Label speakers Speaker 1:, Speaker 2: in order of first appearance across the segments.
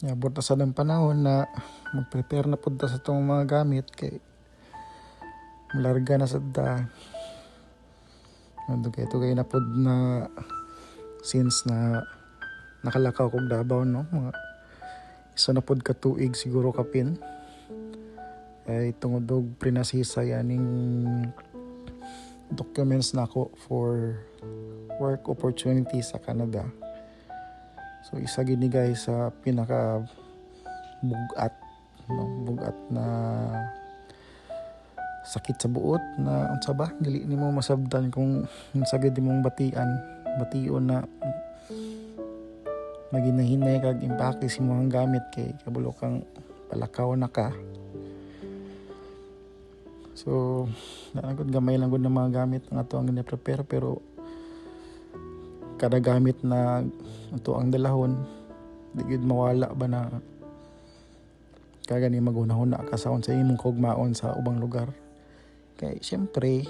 Speaker 1: Abot na sa ng panahon na mag-prepare na punta sa itong mga gamit kay malarga na sa da. Ito kayo na pod na since na nakalakaw kog Davao, no? Mga isa na pod ka tuig siguro kapin. Ay tungod og prinasisa yaning documents na ako for work opportunity sa Canada. So isa gini guys sa pinaka bugat, no? Bugat na sakit sa buot na unsa ba dili nimo masabdan kung unsa gid imong bation na maginahinay kag impake si imong gamit kay kabulo kang palakaw na ka. So naagod gamay lang gud na mga gamit nga ato ang gina-prepare, pero kada gamit na ato ang dalahon di gid mawala ba na kagani maghunahuna ka sa unsa imong kaugmaon sa ubang lugar. Kay syempre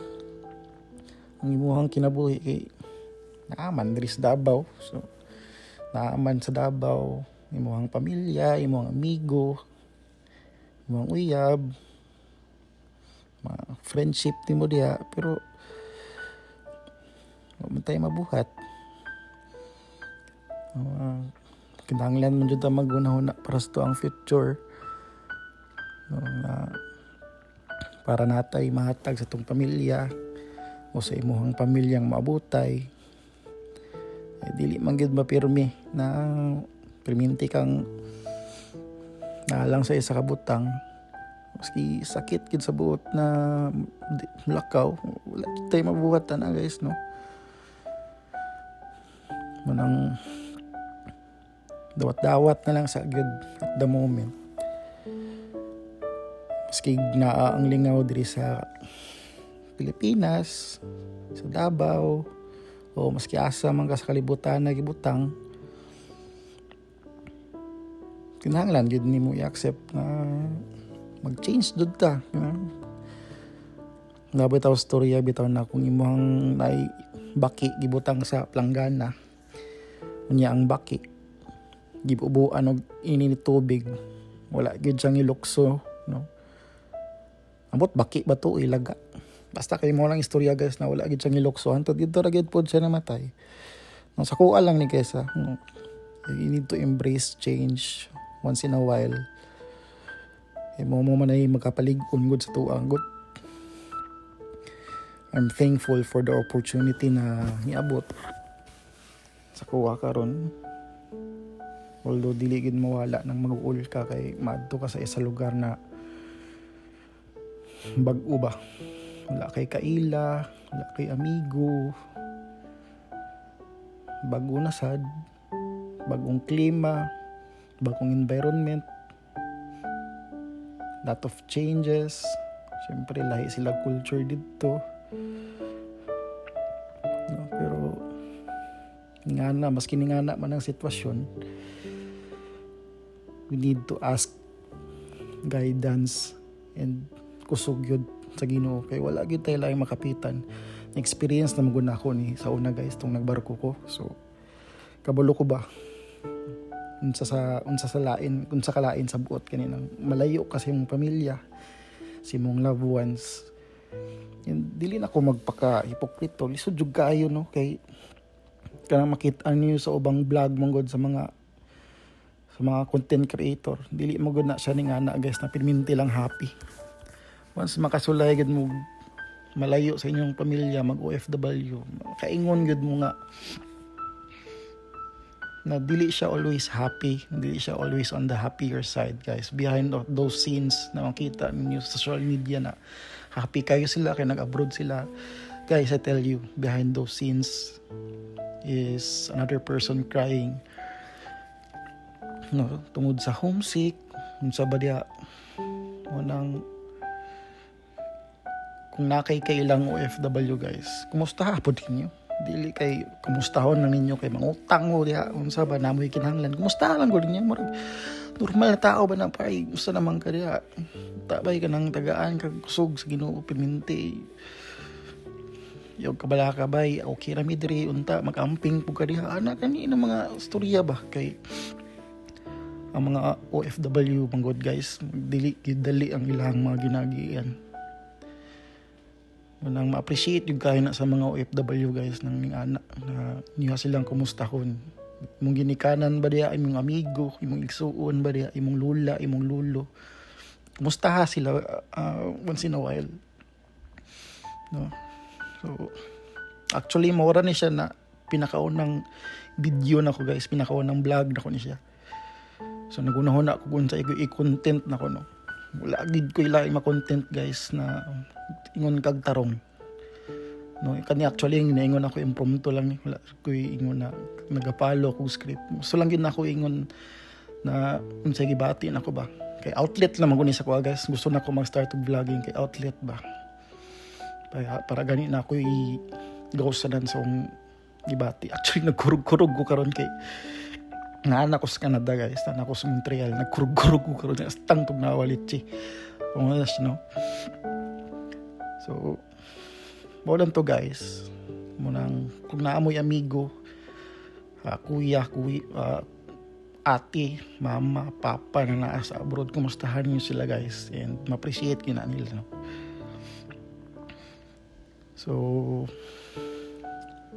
Speaker 1: ang imuhang kinabuhi kay naaman diri sa Davao. So naaman sa Davao imuhang pamilya, imuhang amigo, imuhang uyab, mga friendship nimo diha, pero wa man tayo mabuhat. Kinahanglan man jud ta maghunahuna para sa ang future, no, na para natay mahatag sa tong pamilya o sa imuhang pamilyang maabutay. Dili man gyud mapirmi na perminti kang nalang sa isa ka butang, maski sakit gid sa buot na lakaw, wala tayo mabuhat na guys, no? Manang dawat-dawat na lang sa good at the moment. Maski naa ang lingaw diri sa Pilipinas, sa Davao, o maski asa man ka sa kalibutan na gibutang, kinahanglan gid nimo i-accept na mag-change dud ta, you know? Nabitaw storya bitaw na kung imong nay baki gibutang sa planggana, unya ang baki gibubuan og init tubig, wala gid siyang ilukso, no? Ambot baki ba to ilaga, basta kay mo lang istorya guys na wala gid siyang ilukso hantod dito ra gid pod siya namatay. No, sa kuha lang ni kaysa, no? You need to embrace change once in a while. Mo man ay makapalig-on gud sa tuang gud. I'm thankful for the opportunity na niabot sa kuha karon. Although dili gid mawala nang mag-uul ka kay maadto ka sa isa lugar na bag-o ba. Wala kay kaila, wala kay amigo. Bago na sad, bagong klima, bagong environment. Lot of changes. Siyempre lahi sila culture dito. No, pero maski nga na man ang sitwasyon, we need to ask guidance and kusog yun sa Ginoo kay wala gyud tayo laing makapitan. Experience na maguna ko ni sa una guys tong nagbarko ko. So kabulo ko ba unsa sa lain sa buot kaninang malayo kasi mong pamilya, si mong loved ones. And dili na ko magpaka hipokrito, lisod jud kaayo, no? Kay kanang makita niyo sa ubang vlog mong god sa mga content creator, dili mo gud na siya ning ana guys na perminti lang happy. Once makasulay gud mo malayo sa inyong pamilya, mag OFW, kaingon gud mo nga na dili siya always happy, dili siya always on the happier side guys. Behind those scenes na makita ninyo sa social media na happy kayo sila kay nag-abroad sila, guys, I tell you, behind those scenes is another person crying, no, tungod sa homesick, unsa ba dia wanang kung nakay ilang OFW guys, kumusta hapon ninyo? Dili kay kumustahon lang ninyo kay mangutang mo diha unsa ba namoy kinahanglan, kumusta lang gud ninyo, murag normal na tao ba na pay usa naman ka diha, tabay ka nang tagaan kag kusog sa Ginoo perminti yung kabalakabay, okay ra mi diri unta magamping pug ka diha ana kani na mga istorya ba kay ang mga OFW manggod guys, dili ang ilang mga ginagian. Nang ma-appreciate yung kayo na sa mga OFW guys nang ning anak na niya silang kumustahon. Imong ginikanan ba diya, imong amigo, imong igsuon ba diya, imong lula, imong lulo. Kumustaha sila once in a while. No? So, actually, mawara ni siya na pinakaunang video na ko guys, pinakaunang vlog na ko ni siya. So, nagunahon na ako kung sa i-content na ko, no. Wala gid ko ilaing ma-content guys na ingon kag tarong. No, kani actually ingon ako impromptu lang ni. Wala ko ingon na nagapalo ko script. So lang gid na ako ingon na unsay gibati na ko ba. Kay outlet lang maguni sa ko guys. Gusto na ko mag-start og vlogging kay outlet ba. Para gani na ako i-go sa dansong gibati. Actually nagkurug-kurug ko karon kay nga ko sa Canada guys, ko sa Montreal, nagkurug-kurug ko karon sa tang tug nawalit si. No. So mo lang to guys. Munang kung naamoy amigo, kuya, ate, mama, papa na naa sa abroad, kumustahan niyo sila guys and ma-appreciate kina nila, no? So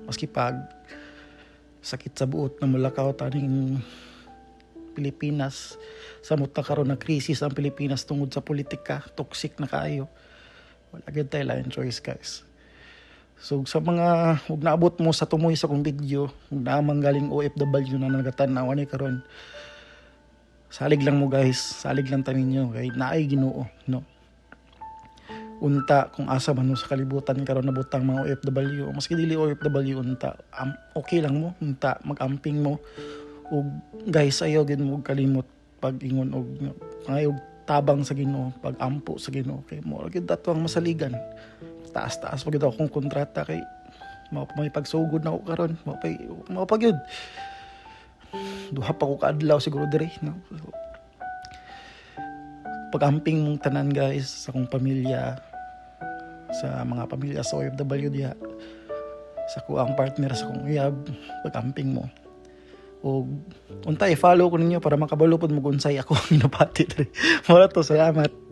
Speaker 1: maski pag sakit sa buot na mulakaw taning Pilipinas, sa muta karon na krisis ang Pilipinas tungod sa politika, toxic na kaayo, wala gid tayo lain choice guys. So sa mga ug naabot mo sa tumoy sa kong video, ug naamang galing OFW na nagatanaw ani karon, salig lang mo guys, salig lang ta ninyo kay naay Ginoo, no. Unta kung asa man mo sa kalibutan karon nabutang mga OFW, maski dili OFW unta, okay lang mo unta mag-amping mo. Ug guys, ayaw gid mo kalimot pag-ingon og ayaw tabang sa Ginoo, pag-ampo sa Ginoo kay mo gid dato ang masaligan. Taas-taas pag akong kontrata kay may pagsugod na ko karon, mao pa gyud. Duha pa ko kaadlaw siguro dire, no. So, pag-amping mong tanan guys sa akong pamilya, sa mga pamilya sa OFW diha, sa kuang partner sa akong uyab, pag-amping mo. O untay follow ko ninyo para makabalo pod mo kung unsay ako ginapati diri. Mura to, salamat.